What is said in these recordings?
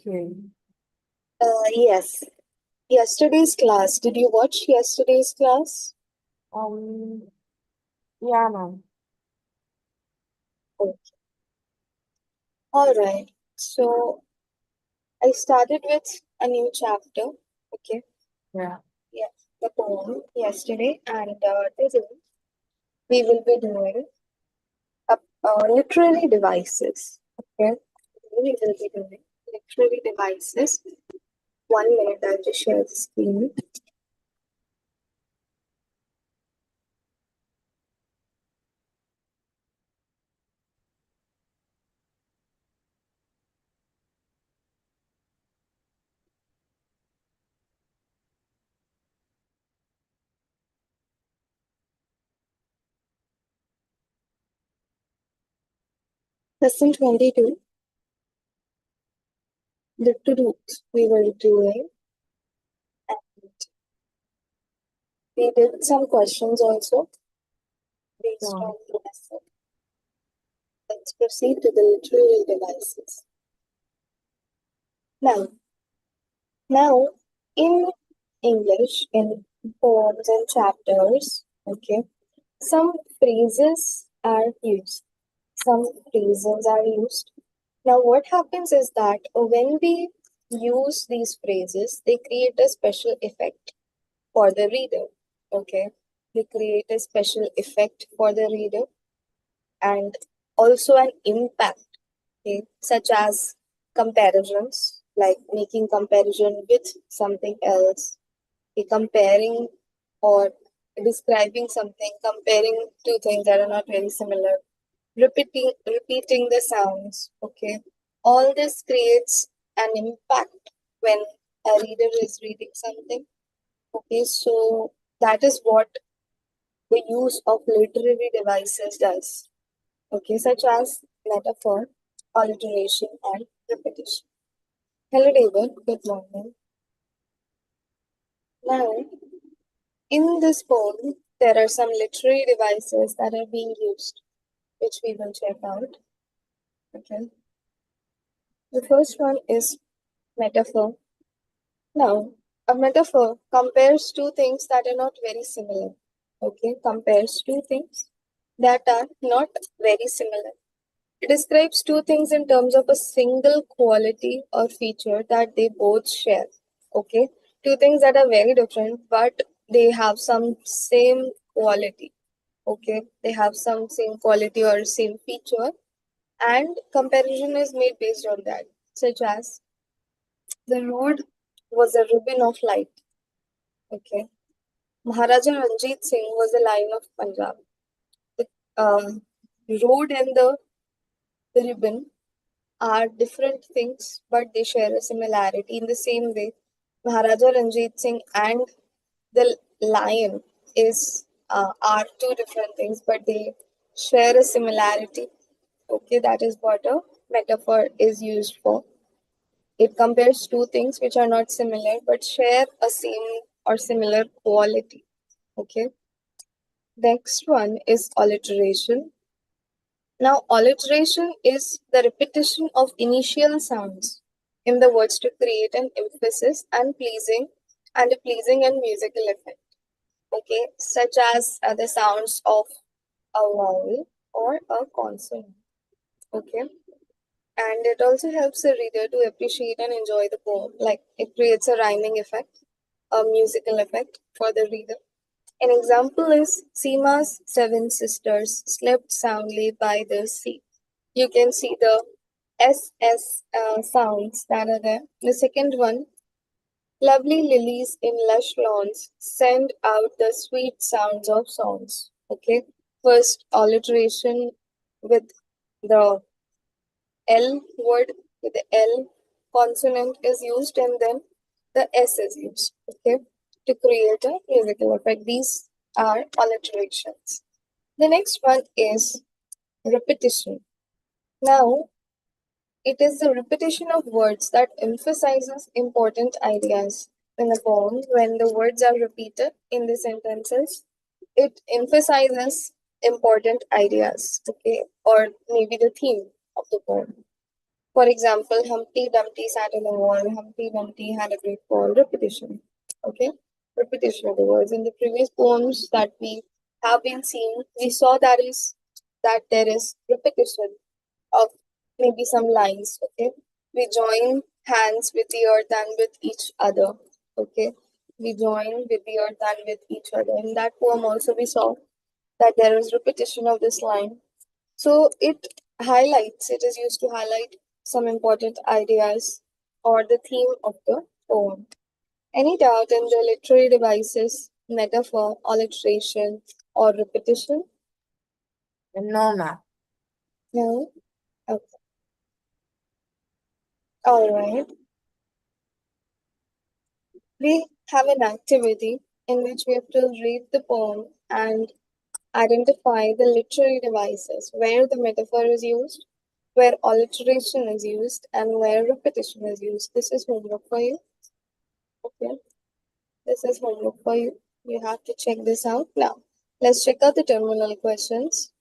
Okay. Yes. Yesterday's class. Did you watch yesterday's class? Um, yeah, ma'am. Oh, all right. So I started with a new chapter. Okay. Yeah. Yes. The poem yesterday, and today we will be doing literary devices. Okay. We will be doing literary devices. 1 minute. I'll just share the screen. Lesson 22. The truth we were doing. And we did some questions also based Sure. on the lesson. Let's proceed to the literary devices. Now, now in English, in poems and chapters, okay, some phrases are used. Some phrases are used. Now, what happens is that when we use these phrases, they create a special effect for the reader. Okay, they create a special effect for the reader and also an impact, okay, such as comparisons, like making comparison with something else, okay, comparing or describing something, comparing two things that are not very similar, repeating the sounds, okay. All this creates an impact when a reader is reading something. Okay, so that is what the use of literary devices does. Okay, such as metaphor, alliteration, and repetition. Hello, David. Good morning. Now, in this poem, there are some literary devices that are being used, which we will check out. Okay. The first one is metaphor. Now, a metaphor compares two things that are not very similar. Okay, compares two things that are not very similar. It describes two things in terms of a single quality or feature that they both share. Okay, two things that are very different, but they have some same quality. Okay, they have some same quality or same feature, and comparison is made based on that, such as the road was a ribbon of light. Okay, Maharaja Ranjit Singh was a lion of Punjab. The road and the ribbon are different things, but they share a similarity. In the same way, Maharaja Ranjit Singh and the lion is are two different things, but they share a similarity. Okay, that is what a metaphor is used for. It compares two things which are not similar but share a same or similar quality. Okay. Next one is alliteration. Now, alliteration is the repetition of initial sounds in the words to create an emphasis and a pleasing and musical effect. Okay, such as the sounds of a vowel or a consonant. Okay, and it also helps the reader to appreciate and enjoy the poem. Like it creates a rhyming effect, a musical effect for the reader. An example is Seema's seven sisters slept soundly by the sea. You can see the SS sounds that are there. The second one, lovely lilies in lush lawns send out the sweet sounds of songs. Okay, first alliteration with the L word, with the L consonant is used, and then the S is used. Okay, to create a musical effect. These are alliterations. The next one is repetition. Now, it is the repetition of words that emphasizes important ideas in a poem. When the words are repeated in the sentences, it emphasizes important ideas, okay, or maybe the theme of the poem. For example, Humpty Dumpty sat on a wall. Humpty Dumpty had a great fall. Repetition. Okay? Repetition of the words. In the previous poems that we have been seeing, we saw that there is repetition of maybe some lines. Okay? We join hands with the earth and with each other. Okay? We join with the earth and with each other. In that poem also we saw that there is repetition of this line. So it is used to highlight some important ideas or the theme of the poem. Any doubt in the literary devices, metaphor, alliteration, or repetition? No, ma'am. No? Okay. All right. We have an activity in which we have to read the poem and identify the literary devices where the metaphor is used, where alliteration is used, and where repetition is used. This is homework for you. Okay. This is homework for you. You have to check this out now. Let's check out the terminal questions.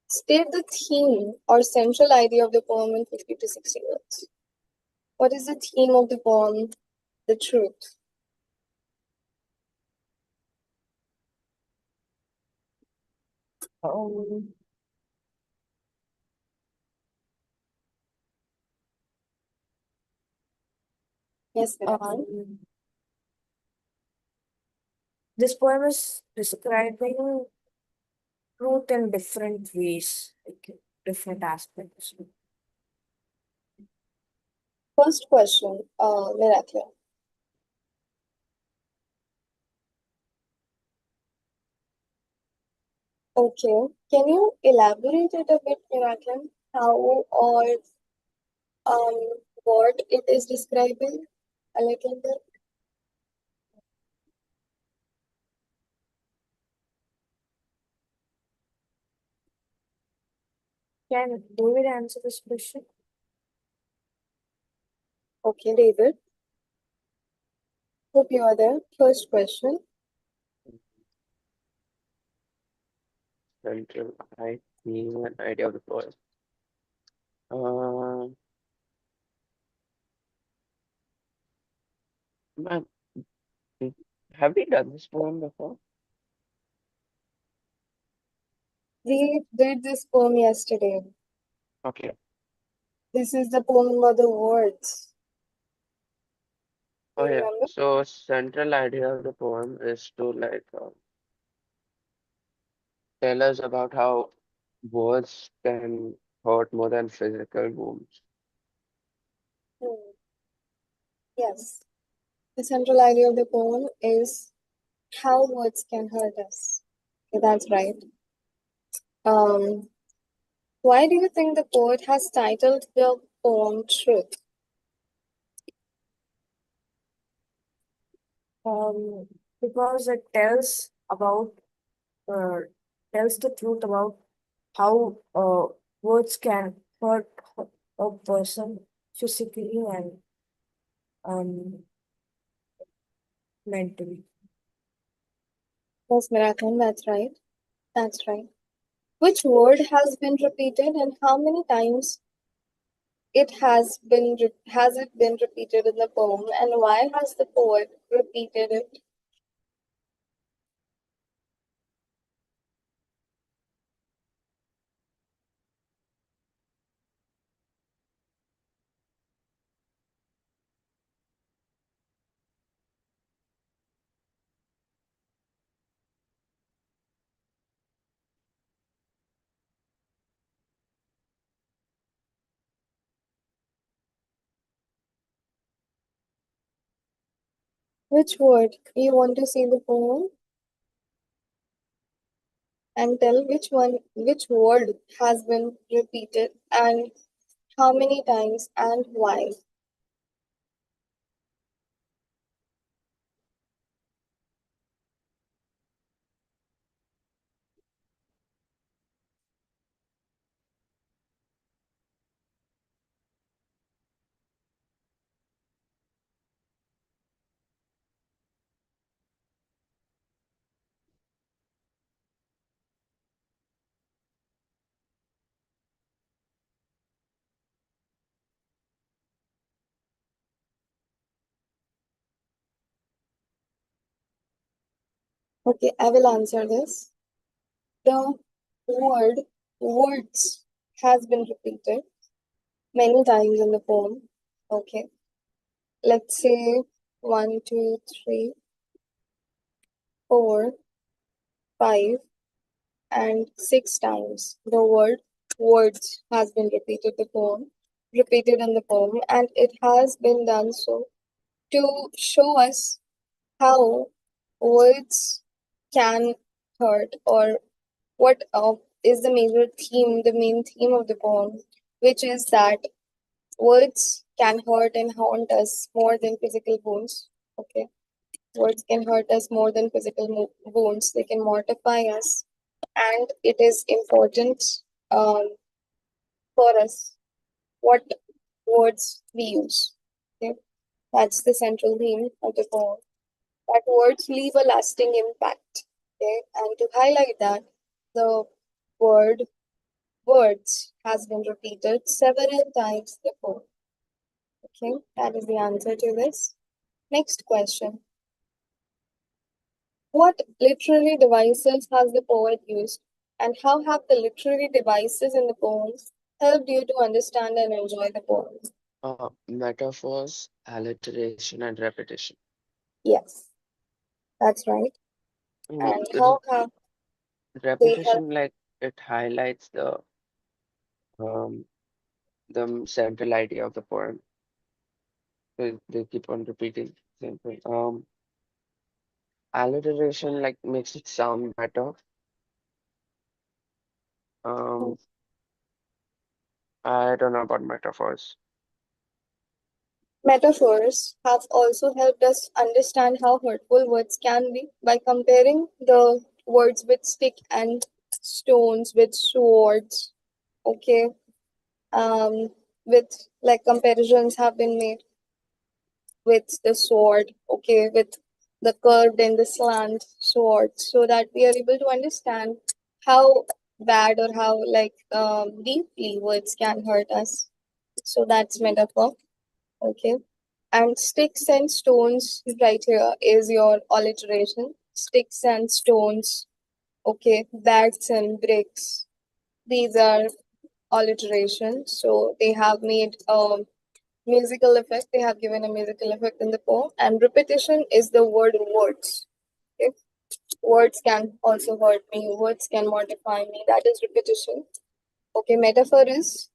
State the theme or central idea of the poem in 50 to 60 words. What is the theme of the poem? The truth. Um, Yes, Viran. this poem is describing truth in different ways, like different aspects. First question, Miracle. Okay. Can you elaborate it a bit, Miracle? How or um what it is describing a little bit? Can David answer this question? Okay, David. Hope you are there. First question. Central I mean an idea of the poem. Uh, ma'am, have we done this poem before? We did this poem yesterday. Okay. This is the poem about the words. Oh You yeah. remember? So central idea of the poem is to tell us about how words can hurt more than physical wounds. Hmm. Yes. The central idea of the poem is how words can hurt us. Okay, that's right. Um, why do you think the poet has titled the poem Truth? Um, because it uh, tells the truth about how words can hurt a person physically and um, mentally. Yes, Miracle, that's right. That's right. Which word has been repeated and how many times has it been repeated in the poem and why has the poet repeated it? Which word? You want to see the poem and tell which word has been repeated and how many times and why. Okay, I will answer this. The word words has been repeated many times in the poem. Okay, let's say 1, 2, 3, 4, 5, and 6 times. The word words has been repeated in the poem, and it has been done so to show us how words can hurt, or what is the major theme, the main theme of the poem, which is that words can hurt and haunt us more than physical wounds. Okay, words can hurt us more than physical wounds. They can mortify us, and it is important um, for us what words we use. Okay, that's the central theme of the poem. That words leave a lasting impact. Okay, and to highlight that, the word words has been repeated several times before. Okay, that is the answer to this. Next question. What literary devices has the poet used, and how have the literary devices in the poems helped you to understand and enjoy the poem? Metaphors, alliteration, and repetition. Yes, that's right. Mm, And r- how have they helped? Repetition, like it highlights um the central idea of the poem. They keep on repeating same thing. Alliteration like makes it sound better. Um, I don't know about metaphors. Metaphors have also helped us understand how hurtful words can be by comparing the words with stick and stones, with swords. Okay, um, with like comparisons have been made with the sword. Okay, with the curved and the slant sword, so that we are able to understand how bad or how deeply words can hurt us. So that's metaphor. Okay. And sticks and stones right here is your alliteration. Sticks and stones. Okay. Bats and bricks. These are alliteration. So they have made musical effect. They have given a musical effect in the poem. And repetition is the word words. Okay. Words can also hurt me. Words can mortify me. That is repetition. Okay. Metaphor is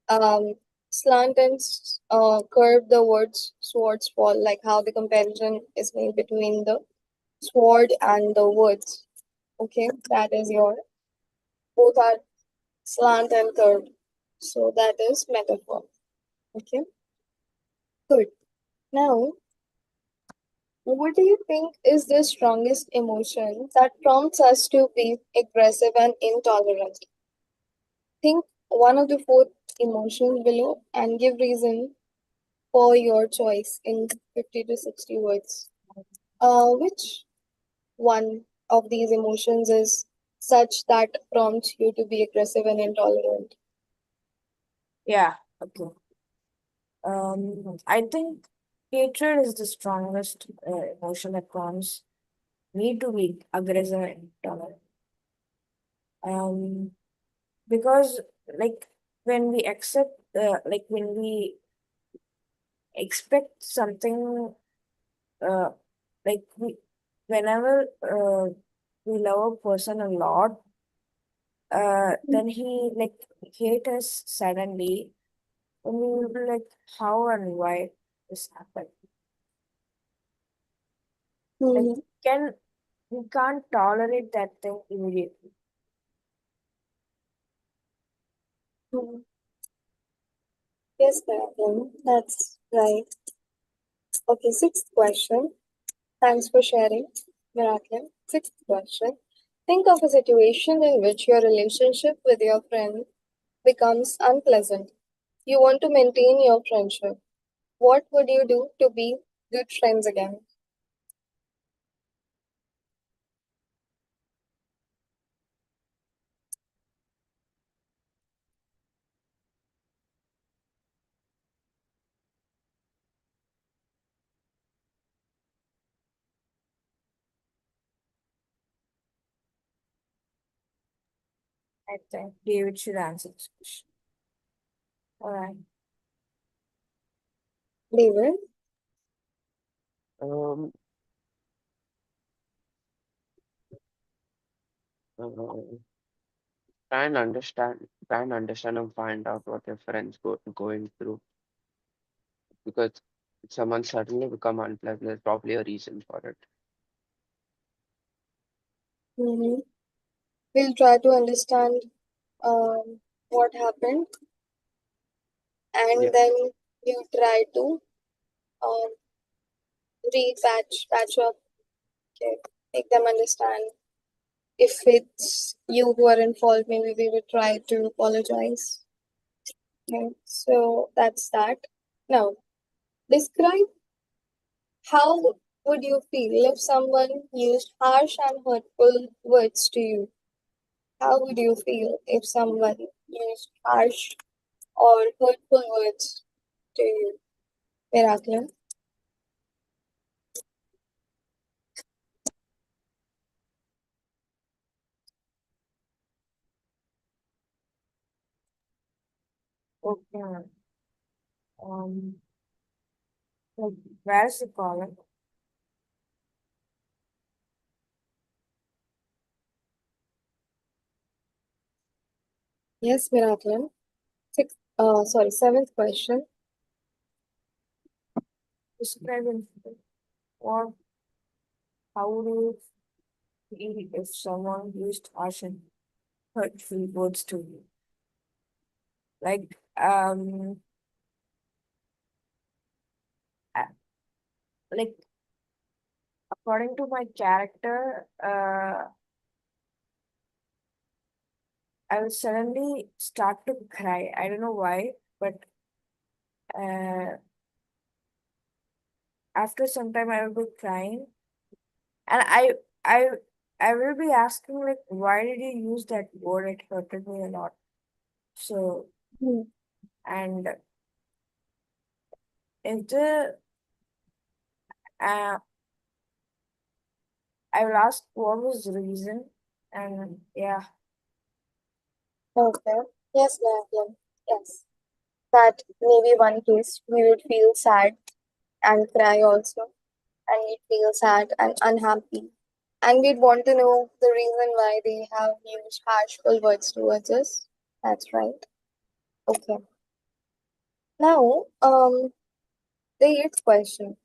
um, slant and curve the words swords fall, like how the comparison is made between the sword and the words. Okay, that is your, both are slant and curved. So that is metaphor. Okay, good. Now, what do you think is the strongest emotion that prompts us to be aggressive and intolerant? Think one of the four emotions below and give reason for your choice in 50 to 60 words. Which one of these emotions is such that prompts you to be aggressive and intolerant? Yeah, okay. I think hatred is the strongest emotion that prompts me to be aggressive and intolerant. Um, because like when we accept, when we expect something, uh, whenever we love a person a lot, then he like hate us suddenly, and we will be like, how and why this happened? Like, Mm-hmm. can we can't tolerate that thing immediately. Yes, Marathon, that's right. Okay, sixth question. Thanks for sharing, Miracle. Sixth question. Think of a situation in which your relationship with your friend becomes unpleasant. You want to maintain your friendship. What would you do to be good friends again? I think David should answer this question. All right. David? Um, uh, try and understand and find out what your friends going through. Because if someone suddenly become unpleasant, there's probably a reason for it. Mm-hmm. We'll try to understand what happened, and Yeah. then you try to um, patch up, okay, make them understand. If it's you who are in fault, maybe we would try to apologize. Okay, so that's that. Now, describe how would you feel if someone used harsh and hurtful words to you? How would you feel if someone used harsh or hurtful words to you? Miracle. Okay. Um, like, where's the column? Yes, Miracle. Seventh question. Describe in or how do you feel if someone used harsh and hurtful words to you? Like, uh, like according to my character, I will suddenly start to cry. I don't know why, but uh, after some time I will be crying, and I, I will be asking like, why did you use that word? It hurted me a lot. So, Hmm. and if the I will ask what was the reason, and yeah, Okay. Yes, Miracle. Yes. That may be one case we would feel sad and cry also, and we'd feel sad and unhappy. And we'd want to know the reason why they have used harshful words towards us. That's right. Okay. Now, the eighth question.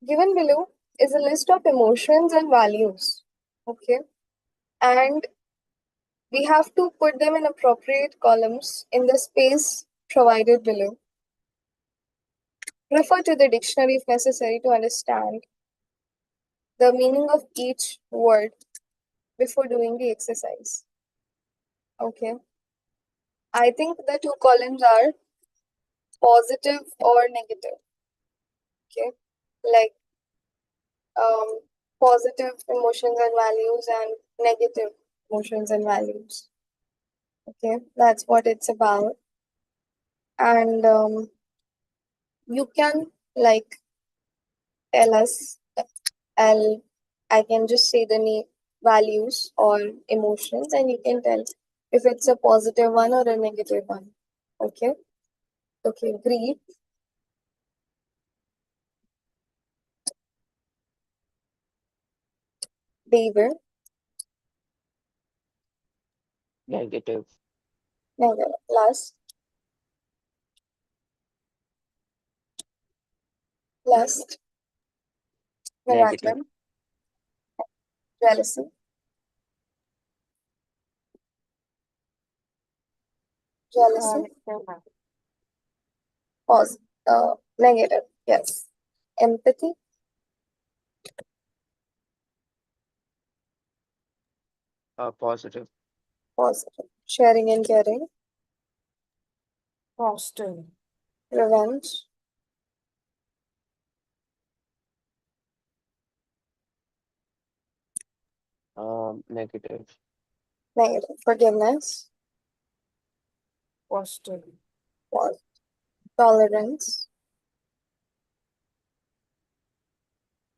Given below is a list of emotions and values. Okay. And we have to put them in appropriate columns in the space provided below. Refer to the dictionary if necessary to understand the meaning of each word before doing the exercise. Okay. I think the two columns are positive or negative. Okay. Like positive emotions and values and negative emotions and values. Okay. That's what it's about. And you can like tell us. I'll I can just say the values or emotions, and you can tell if it's a positive one or a negative one. Okay. Okay. Greed, David, Negative. negative, lust, Negative. miraculum, jealousy, jealousy, next time. pause, negative, yes, empathy, Positive. positive, sharing and caring, Positive. revenge, Negative. negative, forgiveness, Positive. pause, tolerance,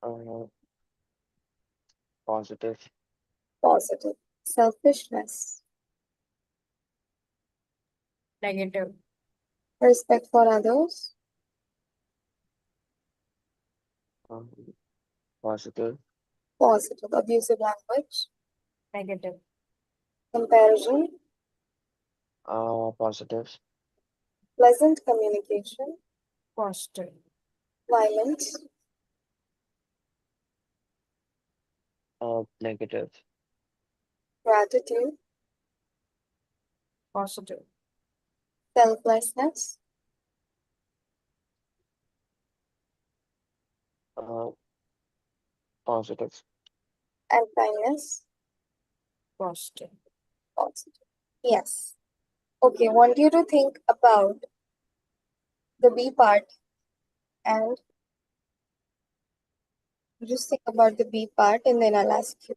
Uh, Positive. positive, selfishness, Negative. Respect for others. um, Positive. Positive. Abusive language. Negative. Comparison. Positive. Pleasant communication. Positive. Violence. Negative. Gratitude. Positive. Selflessness. Uh, Positive. And kindness. Positive. Positive. Yes. Okay, want you to think about the B part and just think about the B part and then I'll ask you.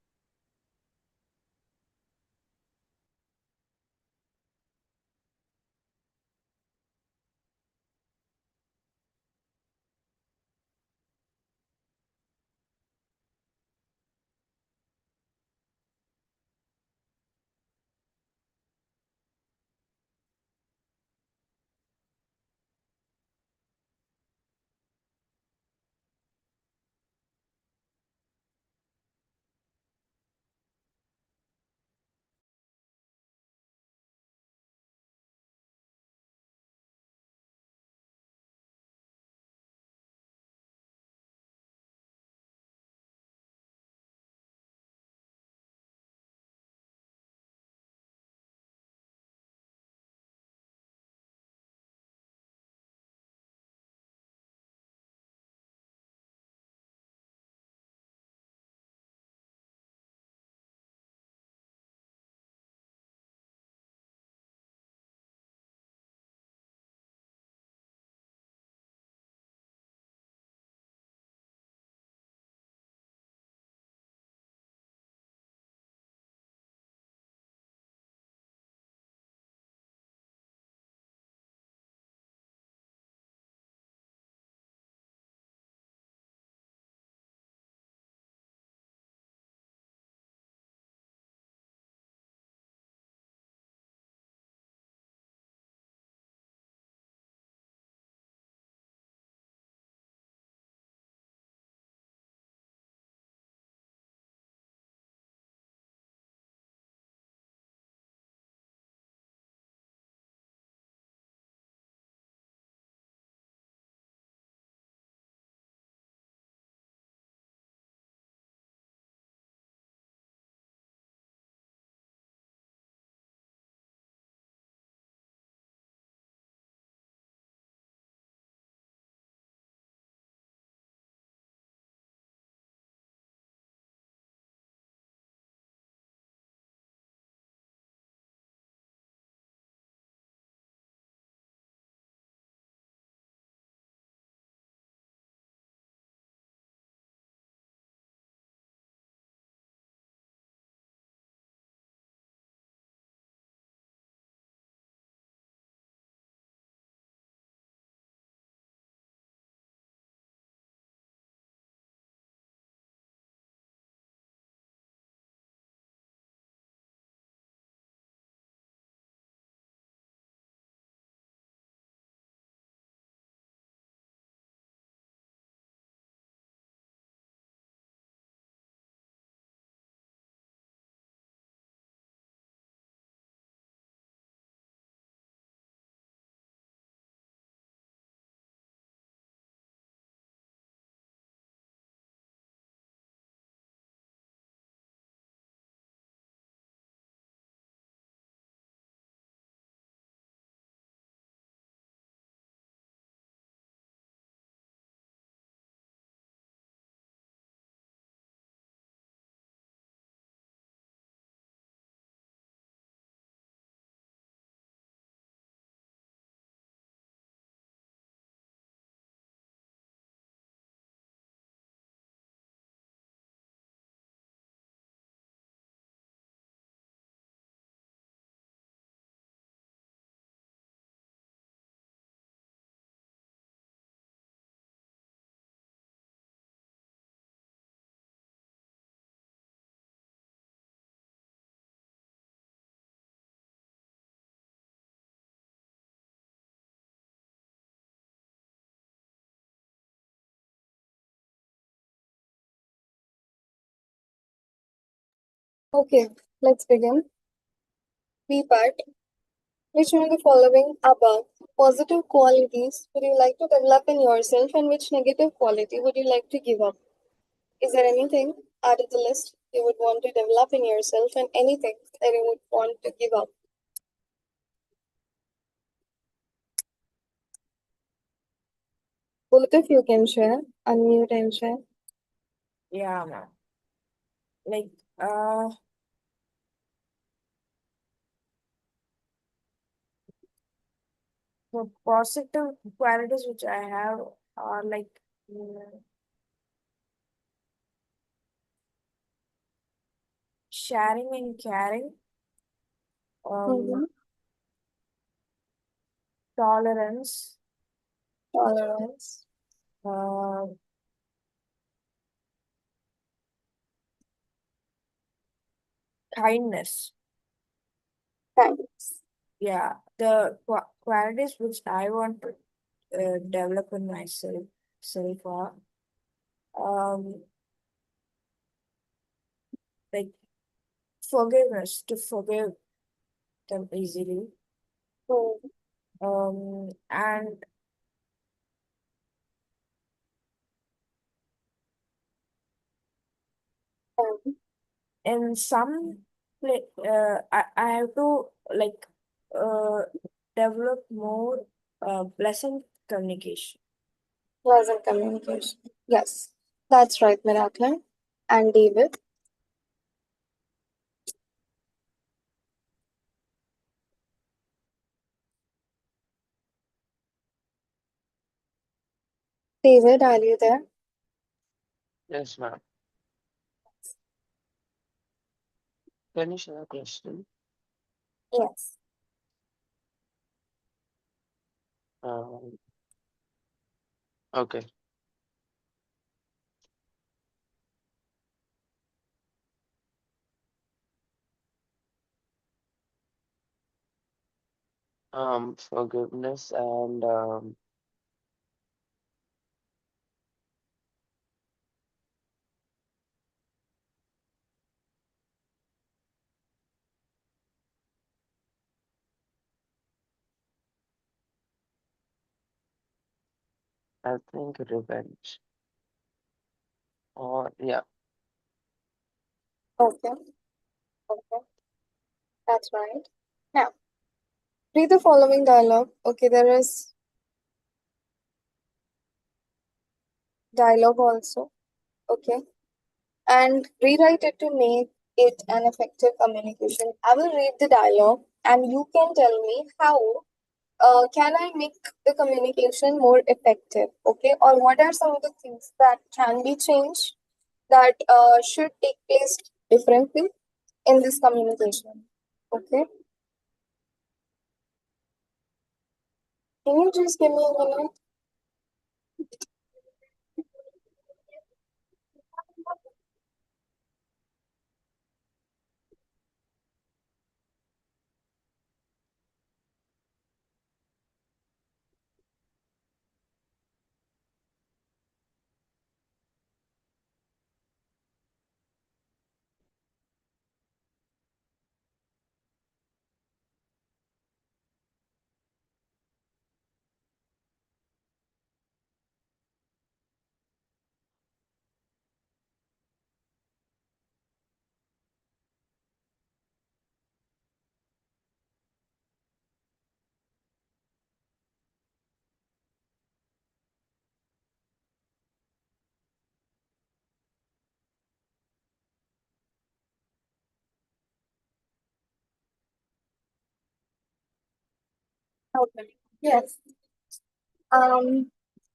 Okay, let's begin. B part. Which one of the following above positive qualities would you like to develop in yourself and which negative quality would you like to give up? Is there anything out of the list you would want to develop in yourself and anything that you would want to give up? Both of you can share, unmute and share. Yeah, ma'am. Like, uh, the positive qualities which I have are like sharing and caring, Mm-hmm. tolerance, Tolerance. uh, kindness. Thanks. Yeah, the qualities which I want to develop in myself self are um like forgiveness, to forgive them easily, Mm, and um, in some I have to like uh develop more pleasant communication. Pleasant communication. Yes, that's right, Miracle. And David. David, are you there? Yes, ma'am. Can you share a question? Yes. Um, okay. Forgiveness and I think revenge. Or yeah, Okay. Okay. That's right. Now, read the following dialogue. Okay, there is dialogue also. Okay. And rewrite it to make it an effective communication. I will read the dialogue and you can tell me how can I make the communication more effective? Okay. Or what are some of the things that can be changed that should take place differently in this communication? Okay. Can you just give me a minute? Okay. Yes.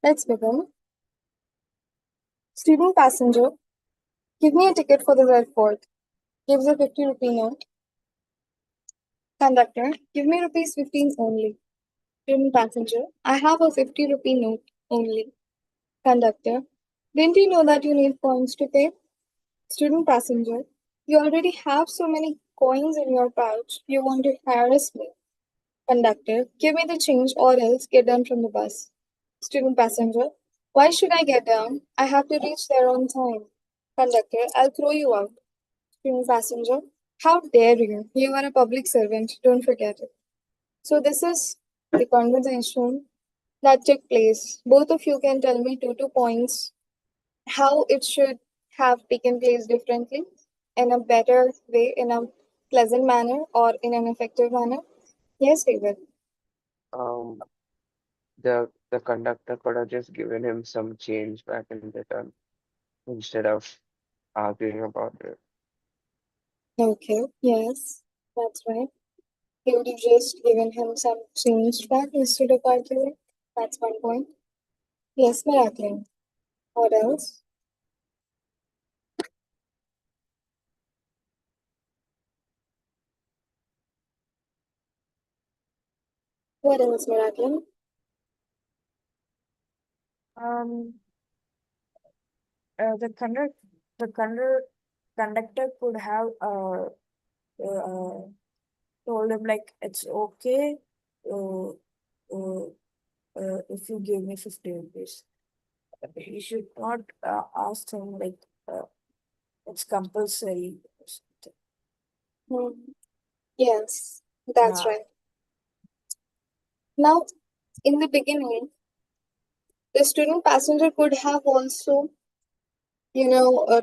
Let's begin. Student passenger, give me a ticket for the red fort. Gives a 50 rupee note. Conductor, give me rupees 15 only. Student passenger, I have a 50 rupee note only. Conductor, didn't you know that you need coins to pay? Student passenger, you already have so many coins in your pouch. You want to harass me. Conductor, give me the change or else get down from the bus. Student passenger, why should I get down? I have to reach there on time. Conductor, I'll throw you out. Student passenger, how dare you? You are a public servant, don't forget it. So, this is the conversation that took place. Both of you can tell me two points how it should have taken place differently, in a better way, in a pleasant manner, or in an effective manner. Yes, David. Um, the conductor could have just given him some change back in return instead of arguing about it. Okay, yes, that's right. He would have just given him some change back instead of arguing. That's one point. Yes, Miracle. What else? What else, Miracle? Um, the conductor could have told him like it's okay uh, uh, if you give me 50 rupees. He should not ask him like it's compulsory or something. Hmm. Yes, that's Yeah. right. Now, in the beginning, the student passenger could have also,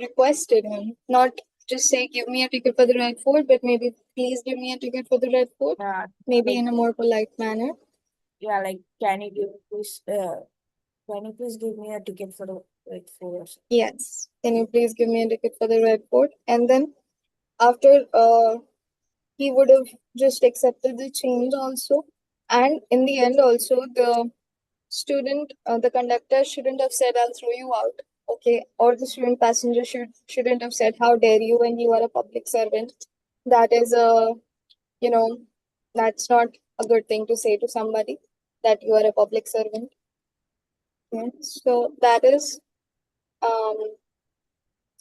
requested him, not just say, give me a ticket for the Red Fort, but maybe, please give me a ticket for the Red Fort, Yeah, maybe like in a more polite manner. yeah, like can you please give me a ticket for the like 4 hours? Yes, can you please give me a ticket for the Red Fort? And then after he would have just accepted the change also. And in the end, also, the conductor shouldn't have said, I'll throw you out. Okay. Or the student passenger shouldn't have said, how dare you when you are a public servant. That is you know, that's not a good thing to say to somebody that you are a public servant. Yeah. So that is um,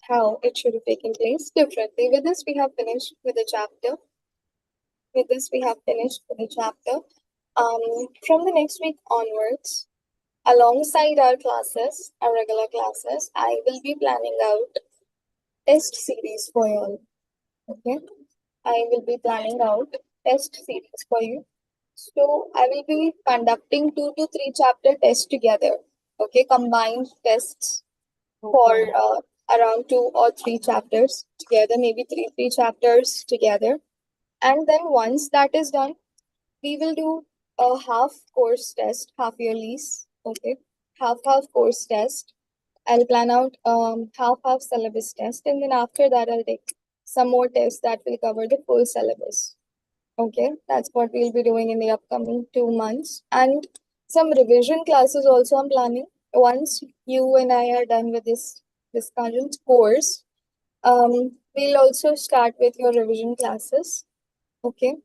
how it should have taken place differently. With this, we have finished with the chapter. With this, we have finished with the chapter. From the next week onwards, alongside our classes, our regular classes, I will be planning out test series for you all. Okay, I will be planning out test series for you. So I will be conducting 2 to 3 chapter tests together. Okay, combined tests for Okay. around 2 or 3 chapters together, maybe three chapters together. And then once that is done, we will do a half course test, half yearlies. Okay, half course test. I'll plan out half syllabus test, and then after that, I'll take some more tests that will cover the full syllabus. Okay, that's what we'll be doing in the upcoming 2 months. And some revision classes also I'm planning. Once you and I are done with this current course, we'll also start with your revision classes. Okay,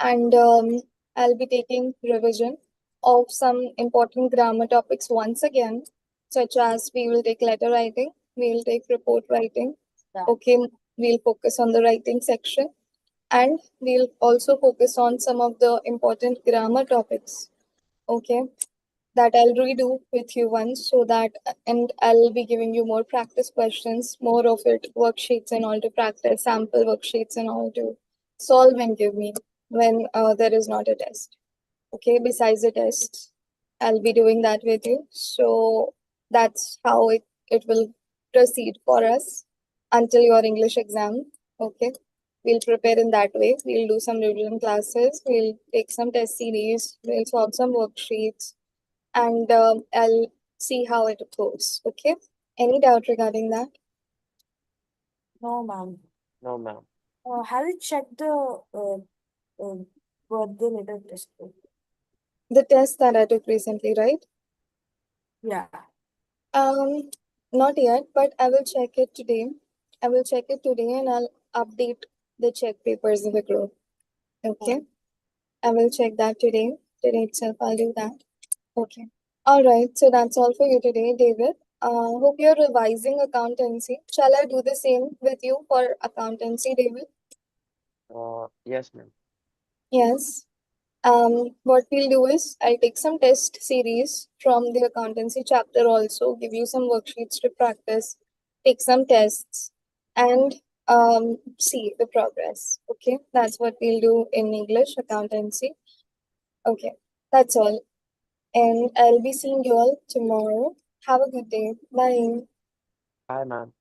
and I'll be taking revision of some important grammar topics once again, such as we will take letter writing, we will take report writing. Yeah. Okay, we'll focus on the writing section, and we'll also focus on some of the important grammar topics. Okay, that I'll redo with you once, so that, and I'll be giving you more practice questions, more of it, worksheets and all to practice, sample worksheets and all to solve and give me when there is not a test. Okay, besides the tests, I'll be doing that with you. So that's how it will proceed for us until your English exam. Okay, we'll prepare in that way. We'll do some revision classes, we'll take some test series, we'll solve some worksheets, and I'll see how it goes. Okay. Any doubt regarding that? No, ma'am. No, ma'am. Have you checked the birthday letter test book? The test that I took recently, right? Yeah. Um, Not yet, but I will check it today. I will check it today, and I'll update the check papers in the group. Okay. I will check that today. Today itself, I'll do that. Okay. All right. So that's all for you today, David. Hope you're revising accountancy. Shall I do the same with you for accountancy, David? Yes, ma'am. Yes. What we'll do is I'll take some test series from the accountancy chapter also, give you some worksheets to practice, take some tests, and see the progress. Okay, that's what we'll do in English accountancy. Okay, that's all. And I'll be seeing you all tomorrow. Have a good day. Bye. Hi, ma'am.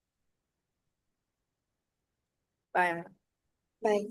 Bye. Bye.